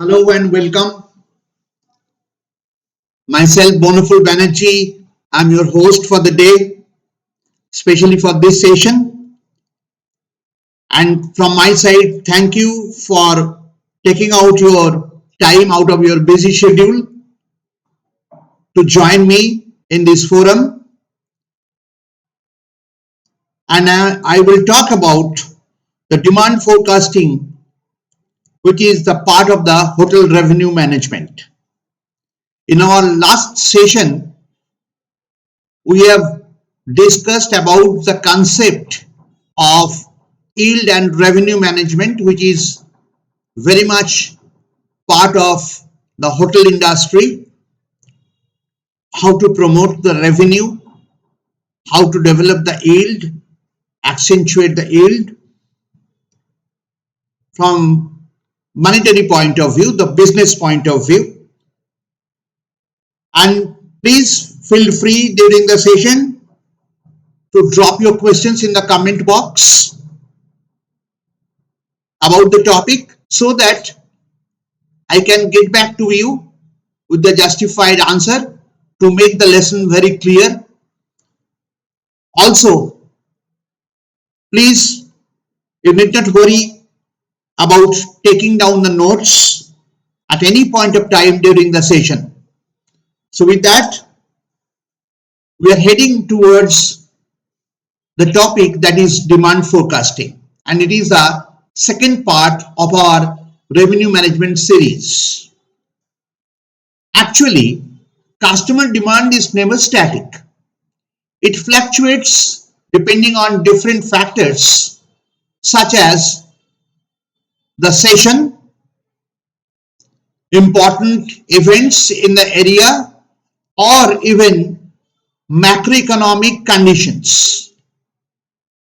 Hello and welcome. Myself, Bonaful Banerjee. I'm your host for the day, especially for this session. And from my side, thank you for taking out your time out of your busy schedule to join me in this forum. And I will talk about the demand forecasting, which is the part of the hotel revenue management. In our last session, we have discussed about the concept of yield and revenue management, which is very much part of the hotel industry, how to promote the revenue, how to develop the yield, accentuate the yield from monetary point of view, the business point of view. And please feel free during the session to drop your questions in the comment box about the topic so that I can get back to you with the justified answer to make the lesson very clear. Also, please, you need not worry about taking down the notes at any point of time during the session. So with that, we are heading towards the topic that is demand forecasting, and it is the second part of our revenue management series. Actually, customer demand is never static. It fluctuates depending on different factors such as the session, important events in the area, or even macroeconomic conditions.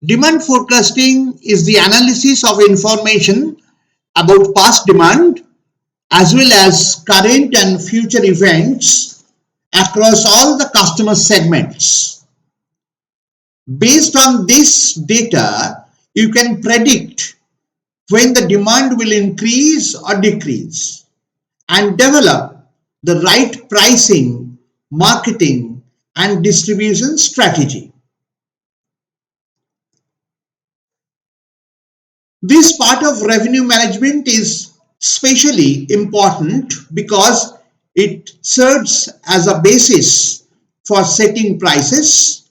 Demand forecasting is the analysis of information about past demand as well as current and future events across all the customer segments. Based on this data, you can predict when the demand will increase or decrease and develop the right pricing, marketing, and distribution strategy. This part of revenue management is especially important because it serves as a basis for setting prices,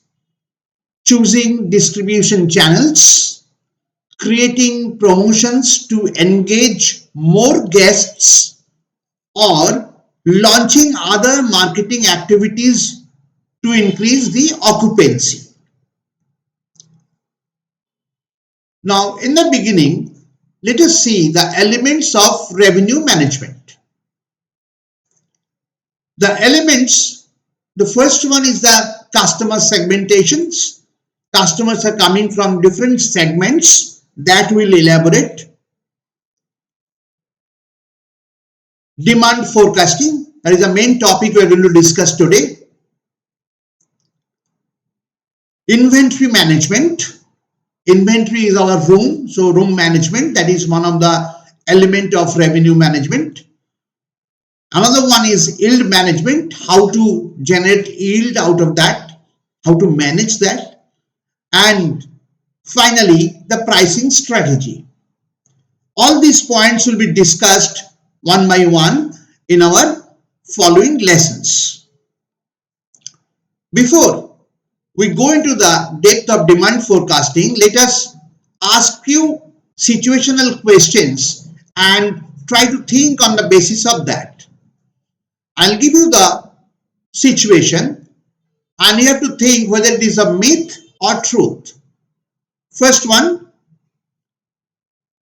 choosing distribution channels, creating promotions to engage more guests, or launching other marketing activities to increase the occupancy. Now, in the beginning, let us see the elements of revenue management. The elements, the first one is the customer segmentations. Customers are coming from different segments that will elaborate. Demand forecasting, that is the main topic we are going to discuss today. Inventory management. Inventory is our room, so room management, that is one of the element of revenue management. Another one is yield management, how to generate yield out of that, how to manage that. And finally, the pricing strategy. All these points will be discussed one by one in our following lessons. Before we go into the depth of demand forecasting, let us ask few situational questions and try to think on the basis of that. I'll give you the situation and you have to think whether it is a myth or truth. First one,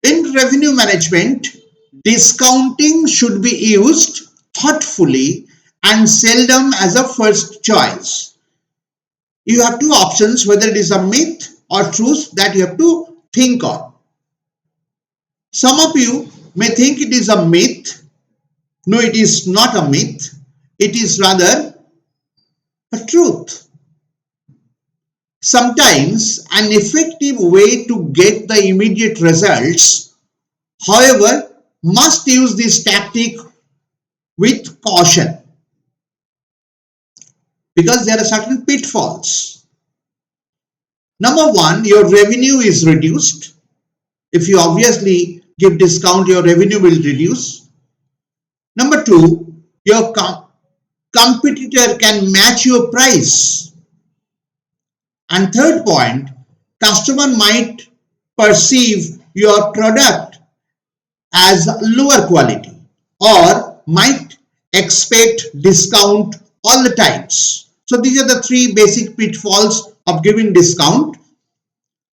in revenue management, discounting should be used thoughtfully and seldom as a first choice. You have two options, whether it is a myth or truth, that you have to think on. Some of you may think it is a myth. No, it is not a myth. It is rather a truth. Sometimes an effective way to get the immediate results, however, must use this tactic with caution because there are certain pitfalls. Number one, your revenue is reduced. If you obviously give discount, your revenue will reduce. Number two, your competitor can match your price. And third point, customer might perceive your product as lower quality or might expect discount all the times. So these are the three basic pitfalls of giving discount.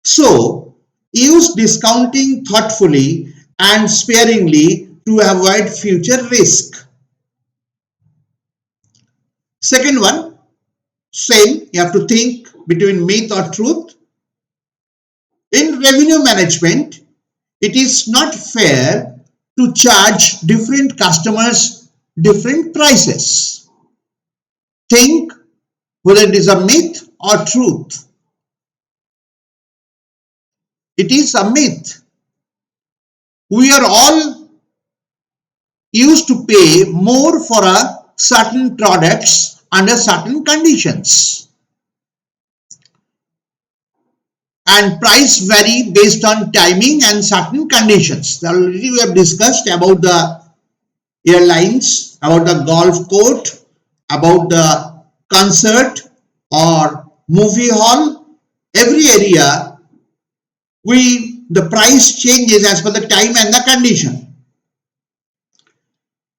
So use discounting thoughtfully and sparingly to avoid future risk. Second one, same, you have to think between myth or truth. In revenue management, it is not fair to charge different customers different prices. Think whether it is a myth or truth. It is a myth. We are all used to pay more for a certain products under certain conditions. And price vary based on timing and certain conditions. Already we have discussed about the airlines, about the golf court, about the concert or movie hall. Every area the price changes as per the time and the condition.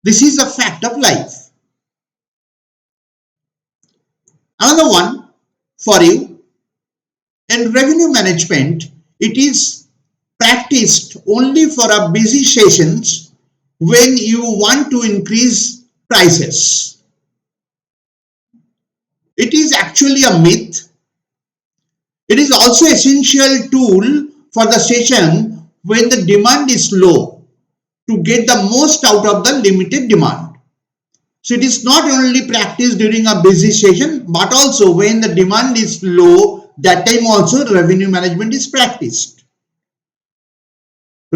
This is a fact of life. Another one for you, in revenue management, it is practiced only for a busy sessions when you want to increase prices. It is actually a myth. It is also essential tool for the session when the demand is low to get the most out of the limited demand. So it is not only practiced during a busy session, but also when the demand is low, that time also revenue management is practiced.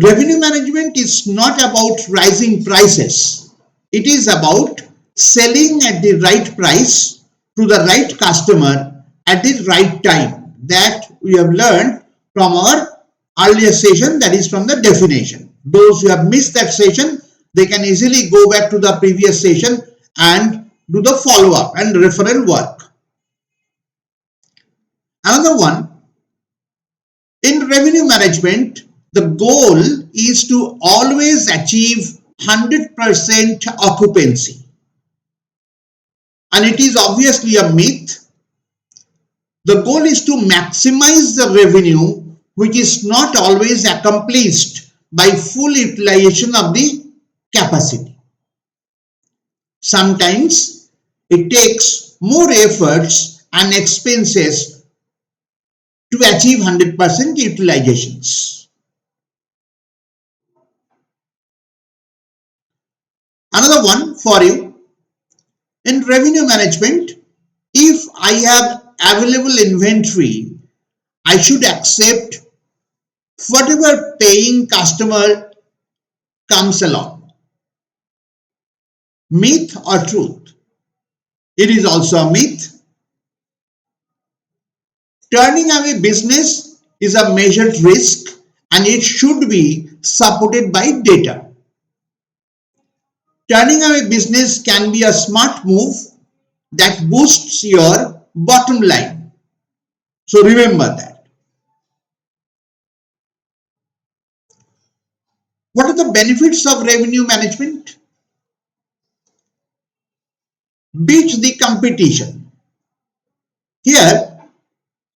Revenue management is not about rising prices. It is about selling at the right price to the right customer at the right time. That we have learned from our earlier session, that is from the definition. Those who have missed that session, they can easily go back to the previous session and do the follow-up and referral work. Another one, in revenue management, the goal is to always achieve 100% occupancy. And it is obviously a myth. The goal is to maximize the revenue, which is not always accomplished by full utilization of the capacity. Sometimes it takes more efforts and expenses to achieve 100% utilizations. Another one for you, in revenue management, if I have available inventory, I should accept whatever paying customer comes along. Myth or truth? It is also a myth. Turning away business is a measured risk and it should be supported by data. Turning away business can be a smart move that boosts your bottom line. So remember that. What are the benefits of revenue management? Beat the competition. Here,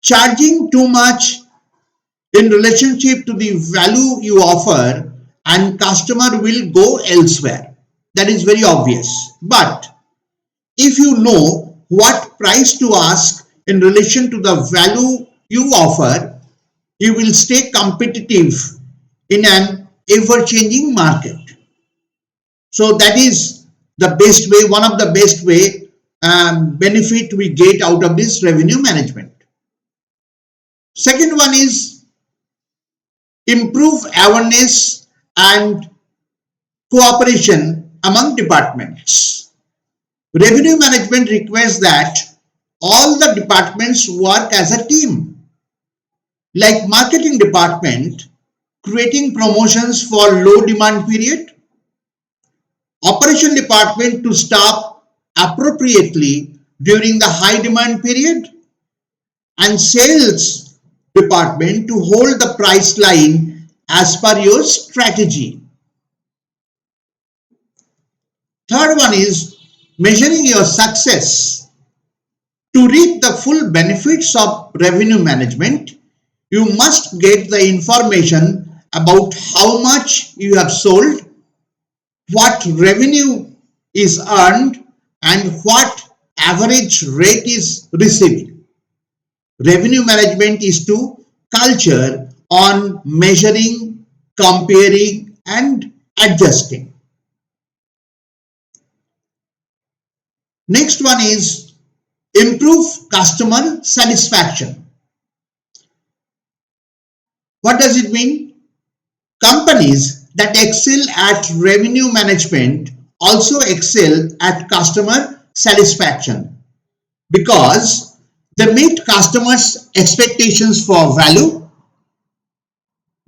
charging too much in relationship to the value you offer and customer will go elsewhere. That is very obvious. But if you know what price to ask in relation to the value you offer, you will stay competitive in an ever-changing market. So that is the best way, one of the best way benefit we get out of this revenue management. Second one is improve awareness and cooperation among departments. Revenue management requires that all the departments work as a team. Like marketing department, creating promotions for low demand period, operation department to stop appropriately during the high demand period, and sales department to hold the price line as per your strategy. Third one is measuring your success. To reap the full benefits of revenue management, you must get the information about how much you have sold, what revenue is earned, and what average rate is received. Revenue management is to culture on measuring, comparing, and adjusting. Next one is improve customer satisfaction. What does it mean? Companies that excel at revenue management also excel at customer satisfaction because they meet customers' expectations for value,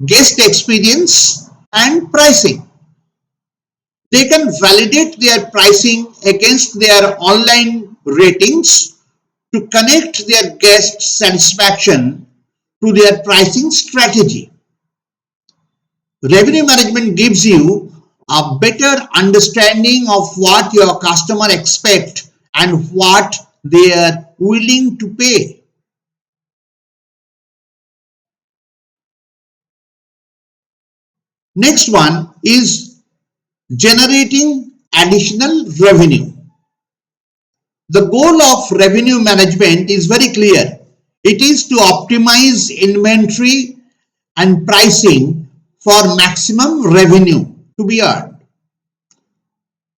guest experience, and pricing. They can validate their pricing against their online ratings to connect their guest satisfaction to their pricing strategy. Revenue management gives you a better understanding of what your customer expect and what they are willing to pay. Next one is generating additional revenue. The goal of revenue management is very clear. It is to optimize inventory and pricing for maximum revenue to be earned.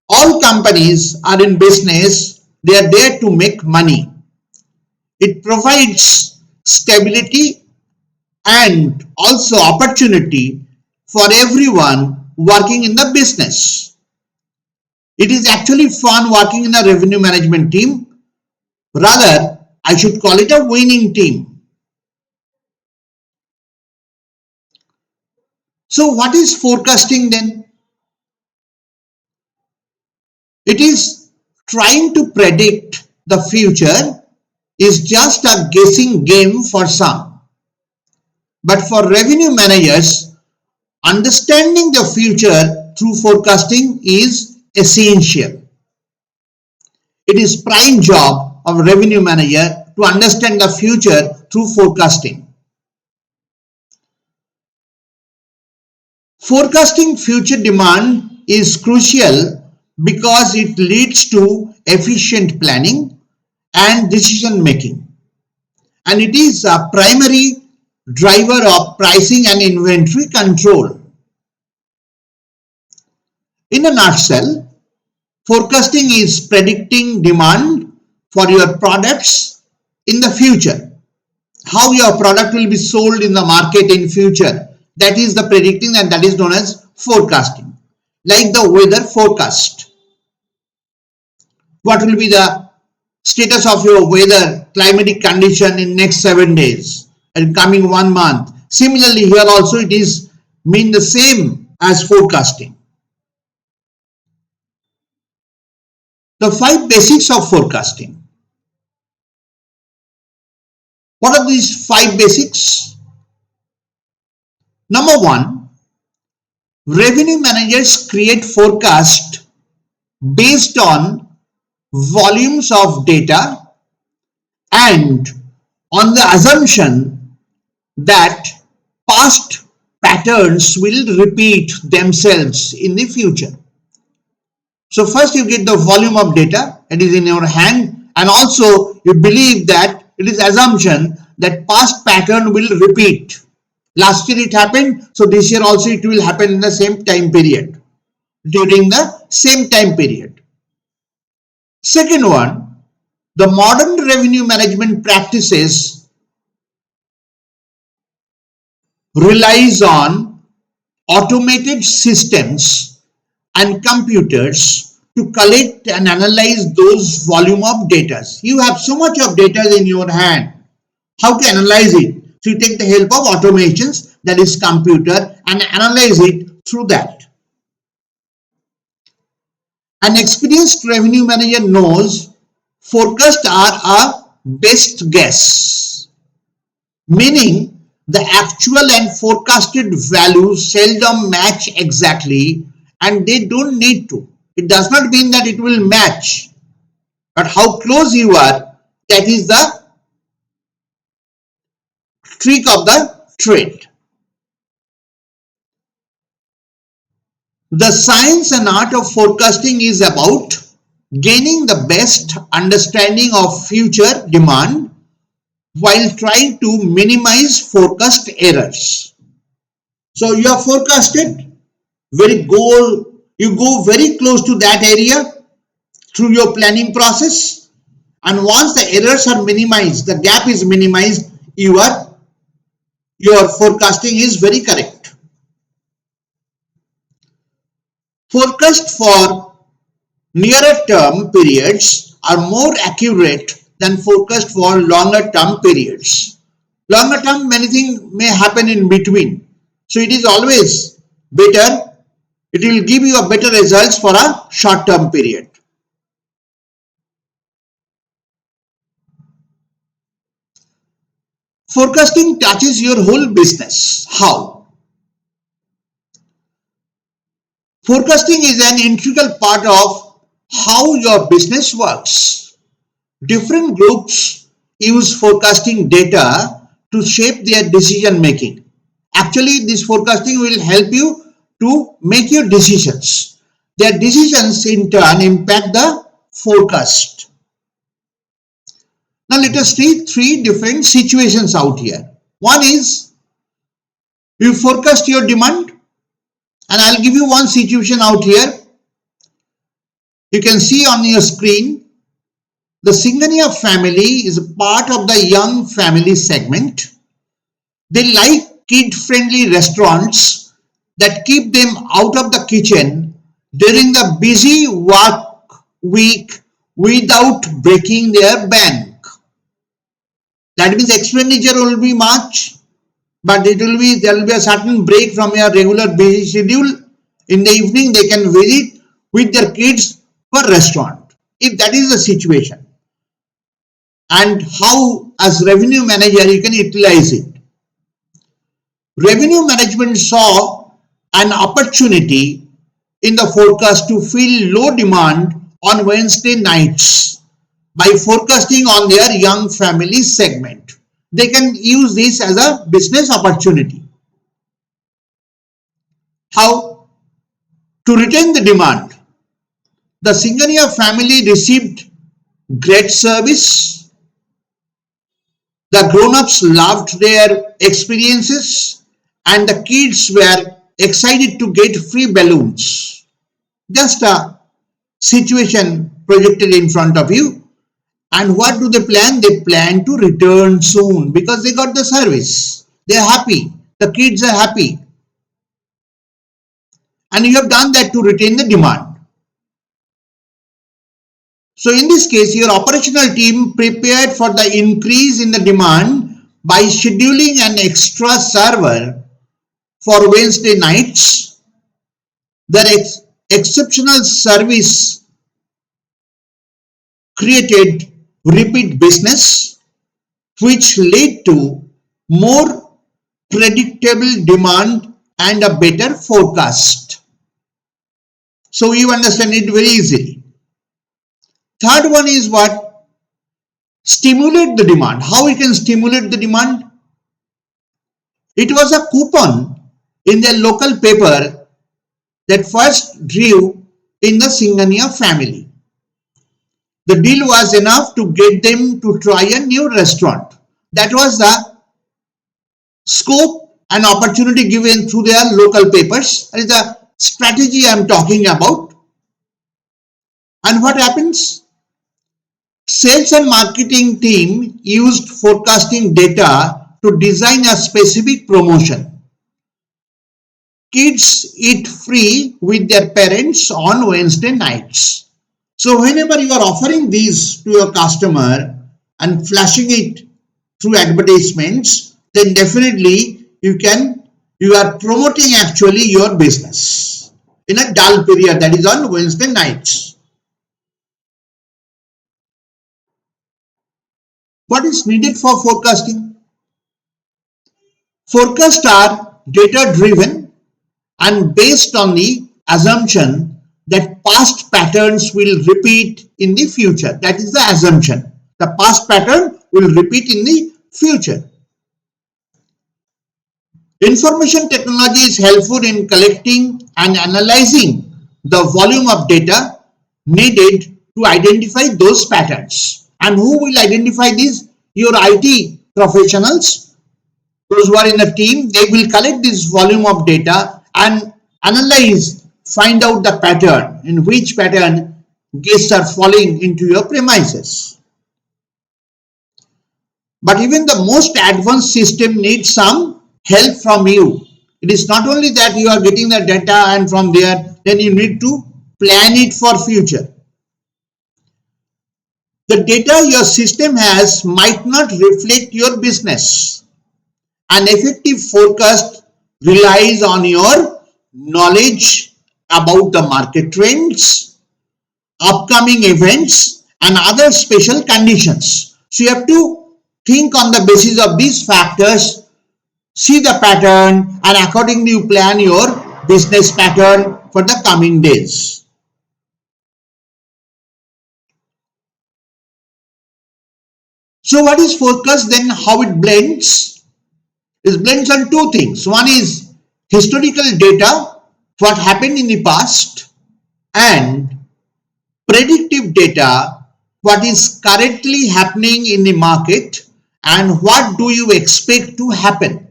All companies are in business, they are there to make money. It provides stability and also opportunity for everyone working in the business. It is actually fun working in a revenue management team. Rather, I should call it a winning team. So what is forecasting then? It is trying to predict the future is just a guessing game for some. But for revenue managers, understanding the future through forecasting is essential. It is prime job of revenue manager to understand the future through forecasting. Forecasting future demand is crucial because it leads to efficient planning and decision making, and it is a primary driver of pricing and inventory control. In a nutshell, forecasting is predicting demand for your products in the future. How your product will be sold in the market in future. That is the predicting, and that is known as forecasting. Like the weather forecast. What will be the status of your weather, climatic condition in next 7 days and coming 1 month. Similarly, here also it is mean the same as forecasting. The 5 basics of forecasting. What are these 5 basics? Number 1, revenue managers create forecast based on volumes of data and on the assumption that past patterns will repeat themselves in the future. So first you get the volume of data, it is in your hand, and also you believe that it is assumption that past pattern will repeat. Last year it happened, so this year also it will happen in the same time period, during the same time period. Second one, the modern revenue management practices relies on automated systems and computers to collect and analyze those volume of data. You have so much of data in your hand. How to analyze it? So you take the help of automations, that is computer, and analyze it through that. An experienced revenue manager knows forecasts are a best guess, meaning the actual and forecasted values seldom match exactly, and they don't need to. It does not mean that it will match, but how close you are, that is the trick of the trade. The science and art of forecasting is about gaining the best understanding of future demand while trying to minimize forecast errors. So you are forecasted, you go very close to that area through your planning process, and once the errors are minimized, the gap is minimized, your forecasting is very correct. Forecast for nearer term periods are more accurate than forecast for longer term periods. Longer term, many things may happen in between. So it is always better, it will give you a better results for a short term period. Forecasting touches your whole business. How? Forecasting is an integral part of how your business works. Different groups use forecasting data to shape their decision making. Actually, this forecasting will help you to make your decisions. Their decisions in turn impact the forecast. Now let us see three different situations out here. One is you forecast your demand, and I'll give you one situation out here. You can see on your screen the Singhania family is a part of the young family segment. They like kid-friendly restaurants that keep them out of the kitchen during the busy work week without breaking their bank. That means expenditure will be much, but there will be a certain break from your regular busy schedule. In the evening, they can visit with their kids for restaurant. If that is the situation, and how as revenue manager you can utilize it. Revenue management saw an opportunity in the forecast to fill low demand on Wednesday nights by forecasting on their young family segment. They can use this as a business opportunity. How? To retain the demand. The Singhania family received great service. The grown-ups loved their experiences, and the kids were excited to get free balloons. Just a situation projected in front of you. And what do they plan? They plan to return soon because they got the service. They are happy. The kids are happy. And you have done that to retain the demand. So in this case, your operational team prepared for the increase in the demand by scheduling an extra server for Wednesday nights. Their exceptional service created repeat business, which led to more predictable demand and a better forecast. So you understand it very easily. Third one is what? Stimulate the demand. How we can stimulate the demand? It was a coupon in their local paper that first drew in the Singhania family. The deal was enough to get them to try a new restaurant. That was the scope and opportunity given through their local papers. That is the strategy I am talking about. And what happens? Sales and marketing team used forecasting data to design a specific promotion. kids eat free with their parents on Wednesday nights. So whenever you are offering these to your customer and flashing it through advertisements, then definitely you are promoting actually your business in a dull period, that is on Wednesday nights. What is needed for forecasting? Forecasts are data driven and based on the assumption that past patterns will repeat in the future. That is the assumption. The past pattern will repeat in the future. Information technology is helpful in collecting and analyzing the volume of data needed to identify those patterns. And who will identify these? Your IT professionals, those who are in the team, they will collect this volume of data and analyze, find out the pattern, in which pattern guests are falling into your premises. But even the most advanced system needs some help from you. It is not only that you are getting the data and from there, then you need to plan it for future. The data your system has might not reflect your business. An effective forecast relies on your knowledge about the market trends, upcoming events, and other special conditions. So you have to think on the basis of these factors, see the pattern, and accordingly you plan your business pattern for the coming days. So what is forecast then? How it blends? It blends on two things. One is historical data, what happened in the past, and predictive data, what is currently happening in the market and what do you expect to happen.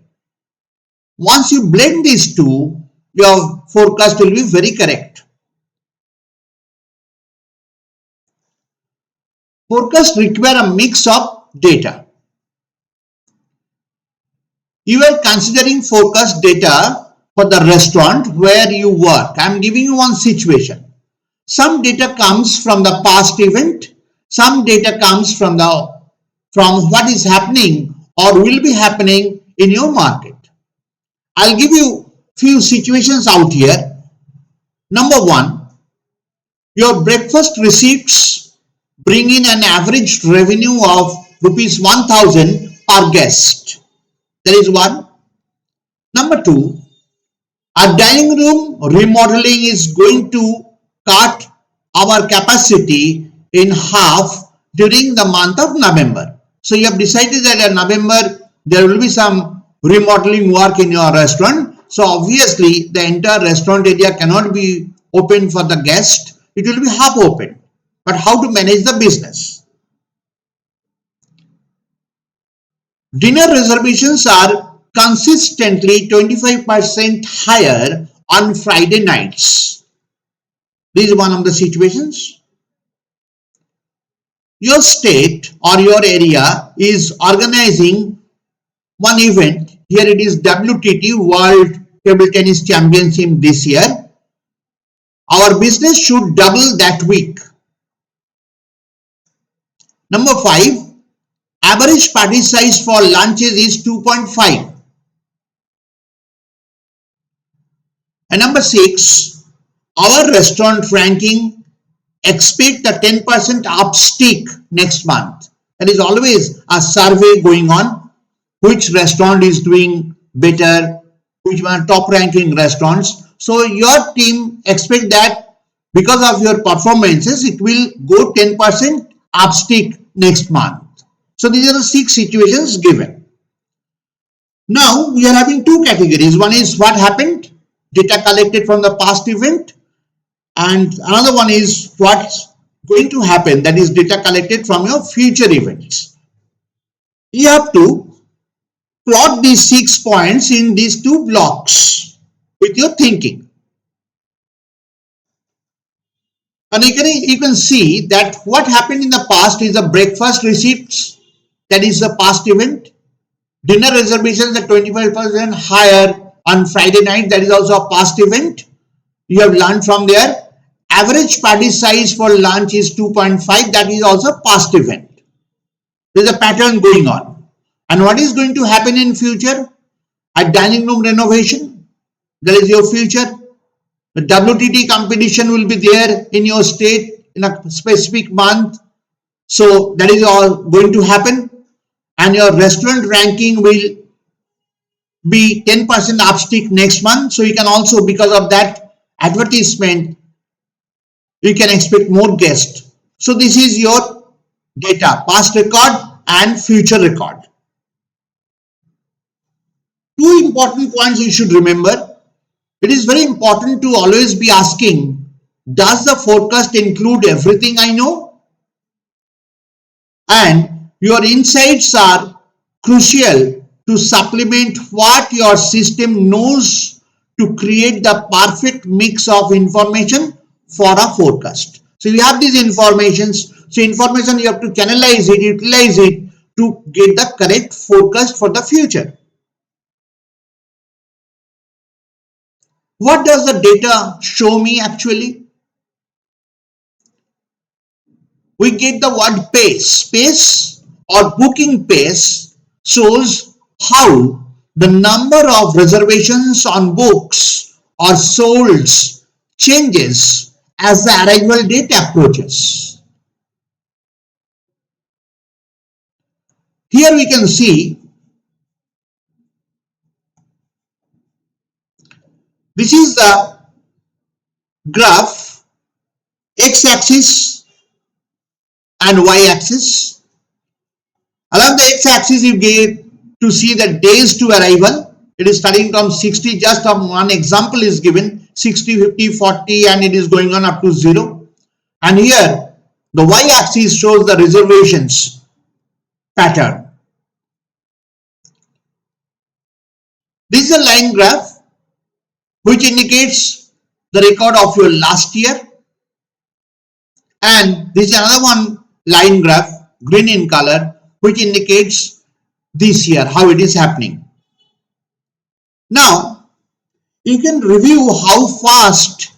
Once you blend these two, your forecast will be very correct. Forecasts require a mix of data. You are considering forecast data for the restaurant where you work. I am giving you one situation. Some data comes from the past event, some data comes from what is happening or will be happening in your market. I'll give you few situations out here. Number one, your breakfast receipts bring in an average revenue of rupees 1000 per guest. That is one. Number two, our dining room remodeling is going to cut our capacity in half during the month of November. So you have decided that in November there will be some remodeling work in your restaurant. So obviously the entire restaurant area cannot be open for the guest. It will be half open. But how to manage the business? Dinner reservations are consistently 25% higher on Friday nights. This is one of the situations. Your state or your area is organizing one event. Here it is WTT, World Table Tennis Championship this year. Our business should double that week. Number 5, average party size for lunches is 2.5. And number 6, our restaurant ranking expect a 10% upstick next month. There is always a survey going on, which restaurant is doing better, which one top ranking restaurants. So your team expect that because of your performances, it will go 10% upstick next month. So these are the 6 situations given. Now we are having 2 categories. One is what happened, data collected from the past event, and another one is what's going to happen, that is data collected from your future events. You have to plot these 6 points in these 2 blocks with your thinking. And you can see that what happened in the past is the breakfast receipts, that is the past event. Dinner reservations are 25% higher on Friday night, that is also a past event. You have learned from there. Average party size for lunch is 2.5, that is also a past event. There is a pattern going on. And what is going to happen in future? A dining room renovation, that is your future. The WTT competition will be there in your state in a specific month. So that is all going to happen. And your restaurant ranking will be 10% upstick next month. So you can also, because of that advertisement, you can expect more guests. So this is your data, past record and future record. Two important points you should remember. It is very important to always be asking, does the forecast include everything I know? And your insights are crucial to supplement what your system knows to create the perfect mix of information for a forecast. So you have these informations. So information you have to channelize it, utilize it to get the correct forecast for the future. What does the data show me actually? We get the word pace. Pace or booking pace shows how the number of reservations on books or sold changes as the arrival date approaches. Here we can see this is the graph, x-axis and y-axis. Along the x-axis you get to see the days to arrival. It is starting from 60, just one example is given, 60, 50, 40 and it is going on up to 0. And here the y-axis shows the reservations pattern. This is a line graph which indicates the record of your last year, and this is another one line graph, green in color, which indicates this year, how it is happening. Now, you can review how fast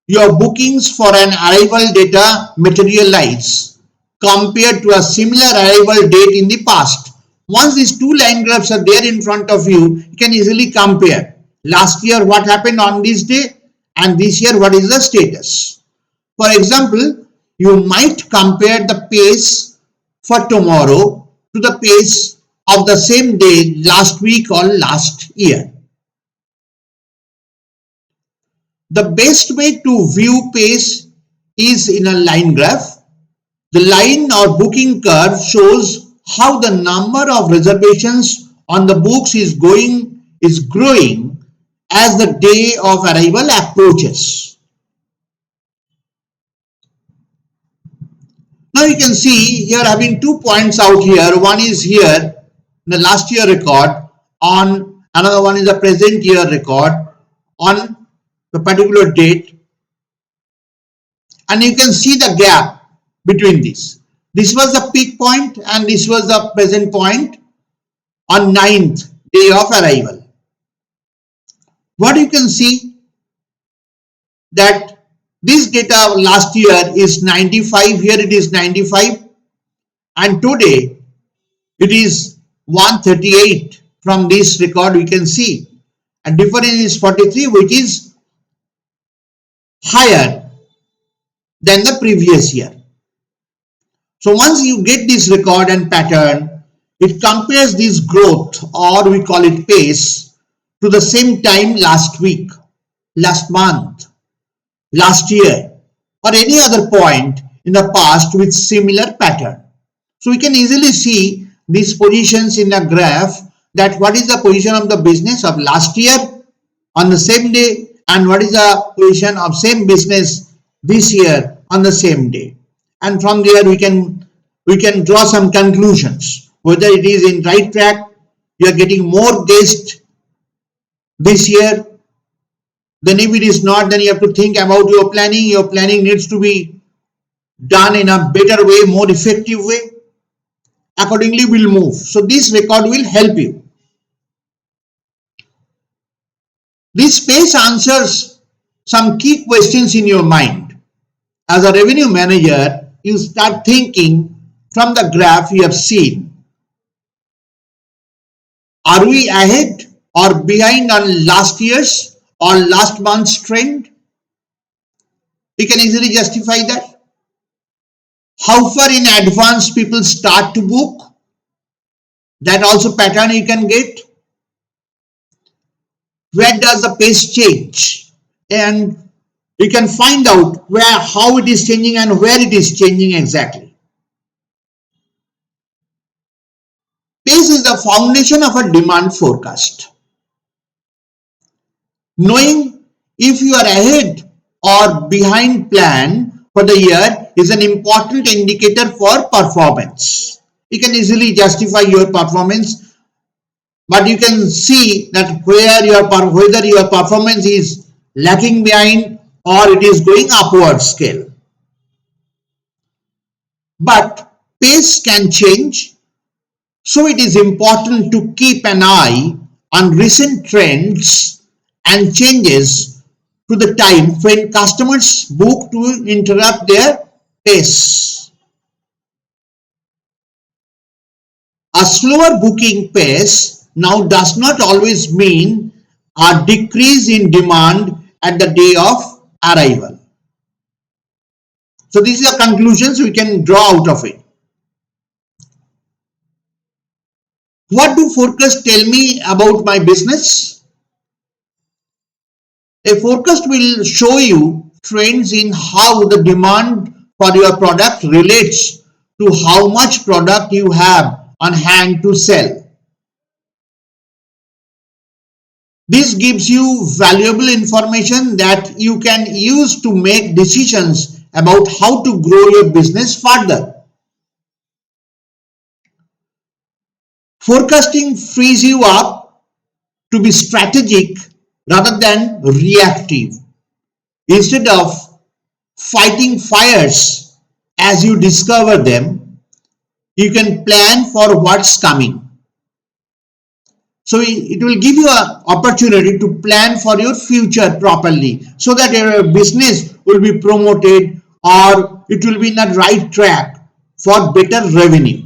your bookings for an arrival data materialize compared to a similar arrival date in the past. Once these two line graphs are there in front of you, you can easily compare. Last year what happened on this day and this year what is the status. For example, you might compare the pace for tomorrow to the pace of the same day last week or last year. The best way to view pace is in a line graph. The line or booking curve shows how the number of reservations on the books is growing as the day of arrival approaches. Now you can see here having 2 points out here. One is here the last year record, on another one is the present year record on the particular date, and you can see the gap between these. This was the peak point and this was the present point on 9th day of arrival. What you can see that this data last year is 95, here it is 95, and today it is 138. From this record we can see a difference is 43, which is higher than the previous year. So once you get this record and pattern, it compares this growth, or we call it pace, to the same time last week, last month, last year, or any other point in the past with similar pattern. So we can easily see these positions in a graph, that what is the position of the business of last year on the same day and what is the position of same business this year on the same day. And from there we can draw some conclusions whether it is in right track, you are getting more guests this year. Then if it is not, then you have to think about your planning. Your planning needs to be done in a better way, more effective way. Accordingly we'll move. So this record will help you. This space answers some key questions in your mind. As a revenue manager, you start thinking from the graph you have seen. Are we ahead or behind on last year's or last month's trend? We can easily justify that. How far in advance people start to book? That also pattern you can get. Where does the pace change? And you can find out where, how it is changing and where it is changing exactly. Pace is the foundation of a demand forecast. Knowing if you are ahead or behind plan for the year is an important indicator for performance. You can easily justify your performance, but you can see that whether your performance is lagging behind or it is going upward scale. But pace can change, so it is important to keep an eye on recent trends and changes to the time when customers book to interrupt their pace. A slower booking pace now does not always mean a decrease in demand at the day of arrival. So these are conclusions we can draw out of it. What do forecasts tell me about my business? A forecast will show you trends in how the demand for your product relates to how much product you have on hand to sell. This gives you valuable information that you can use to make decisions about how to grow your business further. Forecasting frees you up to be strategic rather than reactive. Instead of fighting fires as you discover them, you can plan for what's coming. So it will give you an opportunity to plan for your future properly so that your business will be promoted or it will be in the right track for better revenue.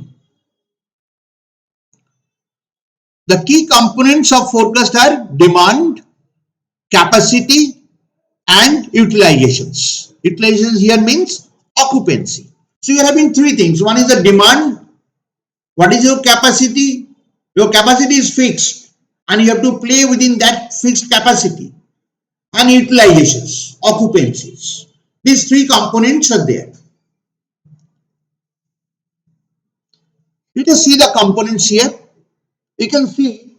The key components of forecast are demand, capacity, and utilizations. Utilizations here means occupancy. So you are having three things. One is the demand. What is your capacity? Your capacity is fixed and you have to play within that fixed capacity. And utilizations, occupancies. These three components are there. Let us see the components here. You can see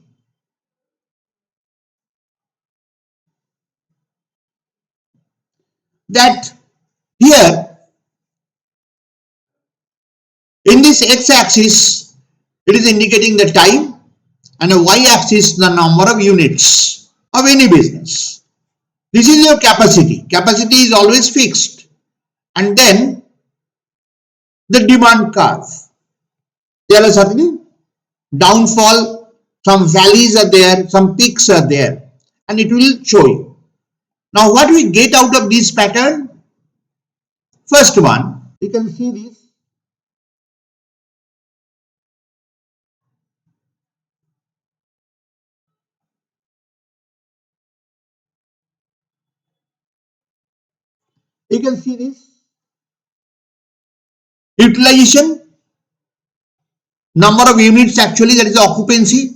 that here in this x-axis it is indicating the time and a y-axis the number of units of any business. This is your capacity. Capacity is always fixed. And then the demand curve. There are certain downfall, some valleys are there, some peaks are there, and it will show you. Now what we get out of this pattern? First one, you can see this. You can see this. Utilization, number of units actually, that is occupancy.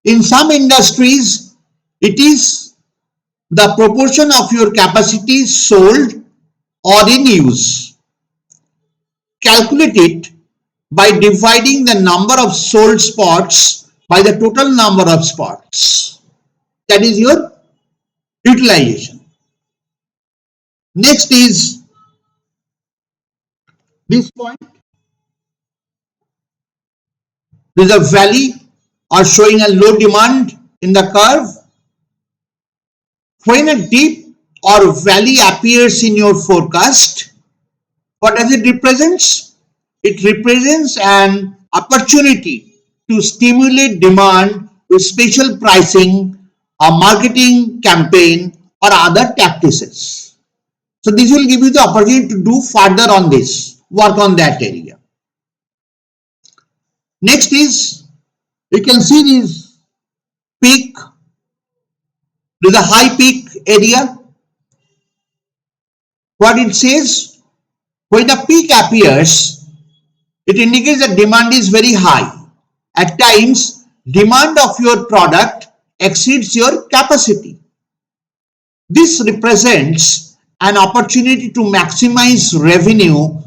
In some industries, it is the proportion of your capacity sold or in use. Calculate it by dividing the number of sold spots by the total number of spots. That is your utilization. Next is this point. There is a valley or showing a low demand in the curve. When a dip or valley appears in your forecast, what does it represent? It represents an opportunity to stimulate demand with special pricing a marketing campaign or other tactics. So this will give you the opportunity to do further on this, work on that area. Next is, you can see this peak, to the high peak area. What it says, when the peak appears, it indicates that demand is very high. At times, demand of your product exceeds your capacity. This represents an opportunity to maximize revenue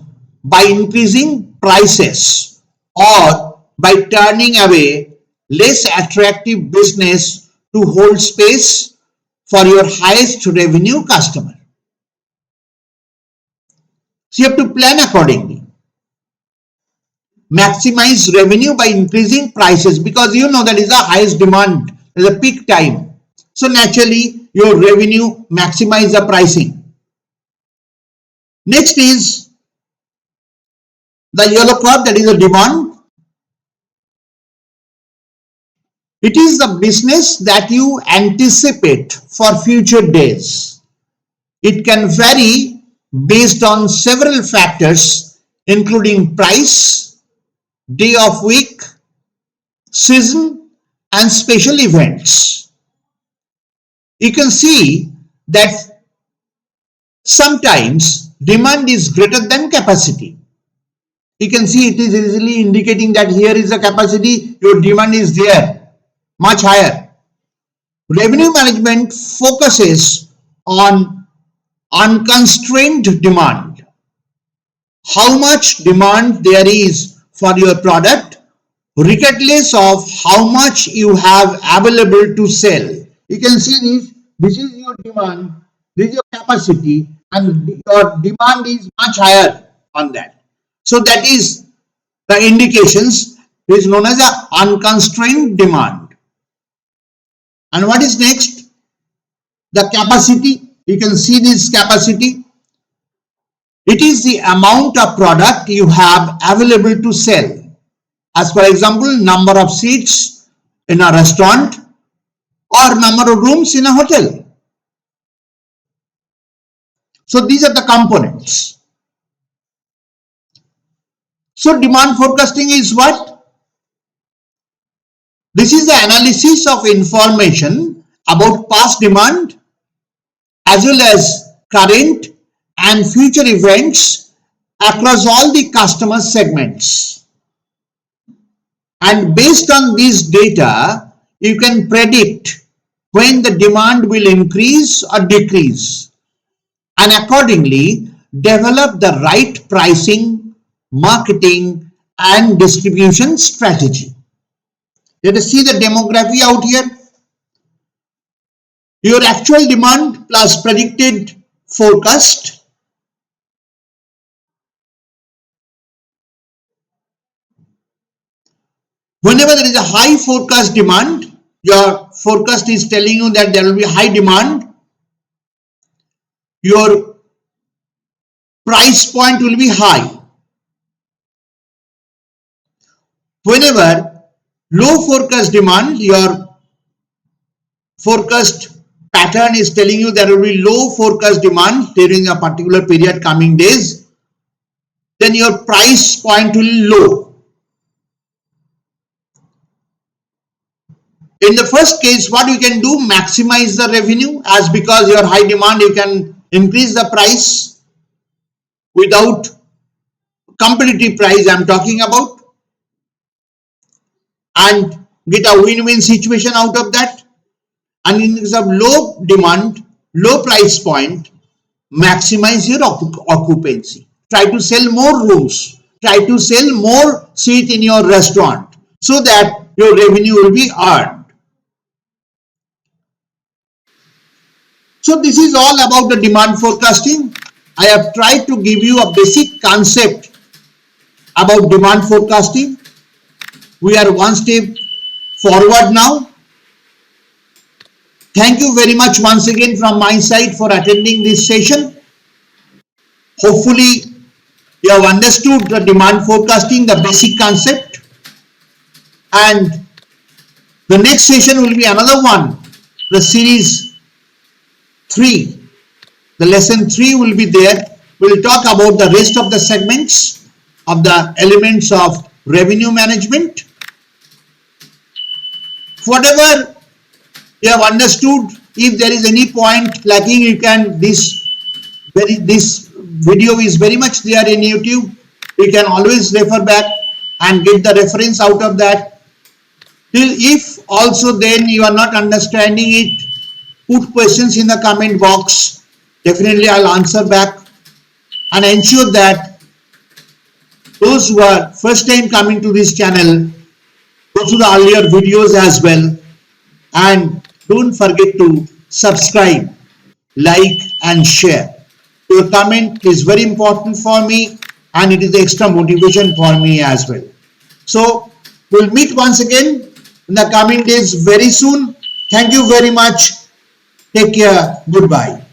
by increasing prices or by turning away less attractive business to hold space for your highest revenue customer. So you have to plan accordingly. Maximize revenue by increasing prices, because you know that is the highest demand, is a peak time. So naturally your revenue maximize the pricing. Next is the yellow curve, that is the demand. It is the business that you anticipate for future days. It can vary based on several factors, including price, day of week, season, and special events. You can see that sometimes demand is greater than capacity. You can see it is easily indicating that here is the capacity, your demand is there, much higher. Revenue management focuses on unconstrained demand. How much demand there is for your product, regardless of how much you have available to sell. You can see this is your demand, this is your capacity, and your demand is much higher on that. So that is the indications, is known as the unconstrained demand. And what is next? The capacity. You can see this capacity. It is the amount of product you have available to sell. As for example, number of seats in a restaurant or number of rooms in a hotel. So these are the components. So demand forecasting is what? This is the analysis of information about past demand as well as current and future events across all the customer segments. And based on this data, you can predict when the demand will increase or decrease, and accordingly develop the right pricing, marketing, and distribution strategy. Let us see the demography out here. Your actual demand plus predicted forecast. Whenever there is a high forecast demand, your forecast is telling you that there will be high demand, your price point will be high. Whenever low forecast demand, your forecast pattern is telling you there will be low forecast demand during a particular period, coming days, then your price point will be low. In the first case, what you can do, maximize the revenue, as because your high demand, you can increase the price without competitive price I'm talking about, and get a win-win situation out of that. And in case of low demand, low price point, maximize your occupancy. Try to sell more rooms, try to sell more seat in your restaurant so that your revenue will be earned. So this is all about the demand forecasting. I have tried to give you a basic concept about demand forecasting. We are one step forward now. Thank you very much once again from my side for attending this session. Hopefully you have understood the demand forecasting, the basic concept, and the next session will be another one the series 3. The lesson 3 will be there. We'll talk about the rest of the segments of the elements of revenue management. Whatever you have understood, if there is any point lacking, you can, this video is very much there in YouTube. You can always refer back and get the reference out of that. If also then you are not understanding it, put questions in the comment box. Definitely I'll answer back, and ensure that those who are first time coming to this channel go through the earlier videos as well, and don't forget to subscribe, like and share. Your comment is very important for me, and it is the extra motivation for me as well. So we'll meet once again in the coming days very soon. Thank you very much. Take care. Goodbye.